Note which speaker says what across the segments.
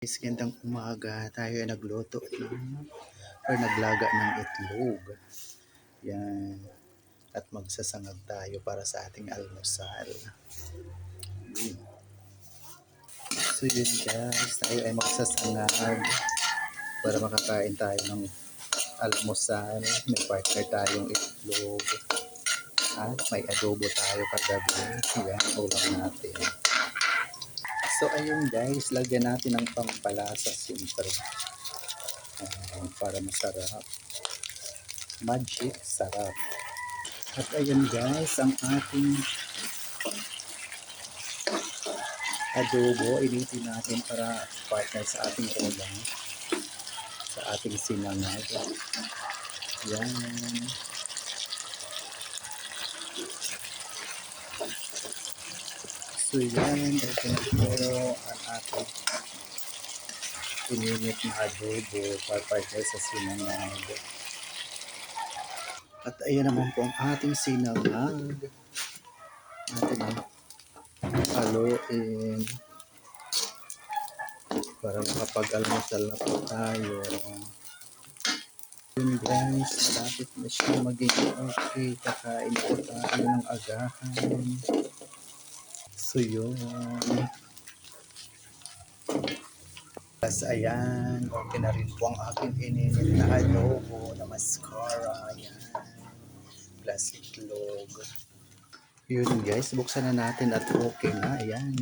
Speaker 1: Gandang umaga, tayo ay nagluto or naglaga ng itlog. Yan. At magsasangag tayo para sa ating almusal. So yun guys, tayo ay magsasangag para makakain tayo ng almusal. May partner tayong itlog. At may adobo tayo kagabi. Yan, ulam natin. So ayun guys, lagyan natin ng pampalasa siyempre. Para masarap. Magic sarap. At ayun guys, ang ating adobo, initin natin para partner sa ating ulam, sa ating sinangag. Yan. So yan, ito na po ang ating ininit na adobo para partner sa sinangag. At ayan naman po ang ating sinangag. Natin ang haluin para makapag-almusal na po tayo. Yun guys, malapit na siya maging okay. Kakain po tayo ng agahan. So yun. Tapos ayan, okay na rin po ang aking ininit na adobo na mascara. Ayan. Plus itlog. Yun guys, buksan na natin at okay na. Ayan.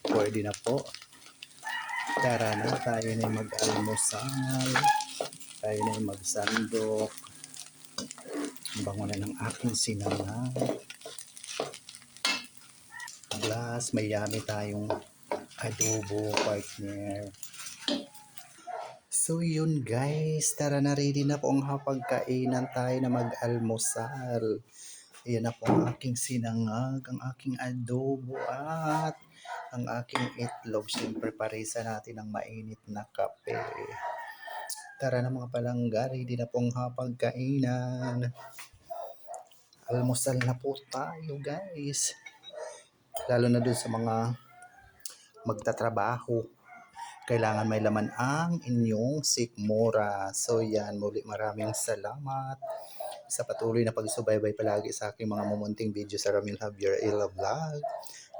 Speaker 1: Pwede na po. Tara na, tayo na mag-almusal. Tayo na magsandok. Bango na ng aking sinangag. Plus, may yummy tayong adobo partner. So yun guys, tara na, ready na po ang hapagkainan, tayo na mag-almusal. Ayan na po ang aking sinangag, ang aking adobo at ang aking itlog. Siyempre parisa natin ang mainit na kape. Tara na mga palangga, ready na po ang hapagkainan. Almusal na po tayo guys. Lalo na dun sa mga magtatrabaho. Kailangan may laman ang inyong sikmura. So yan, muli maraming salamat sa patuloy na pagsubaybay palagi sa aking mga mumunting video sa Ramil Javier Ila Vlog.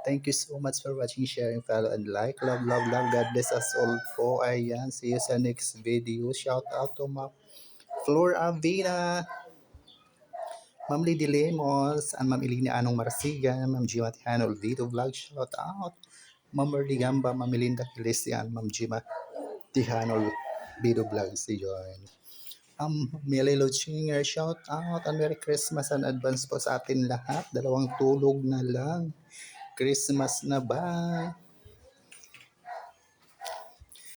Speaker 1: Thank you so much for watching, sharing, follow, and like. Love, love, love. God bless us all po. Ayan, see you sa next video. Shout out to Ma'am Flor Avina, Ma'am Lady Lemos, and Ma'am Elina Anong Marsigan, Ma'am Gima Tihano Video Vlog. Shout out. Ma'am Merly Gamba, Ma'am Melinda Kilesian, Ma'am Gima Tihano Video Vlog. Si John. Miley Luchinger, shout out and Merry Christmas and advance po sa atin lahat. Dalawang tulog na lang. Christmas na ba?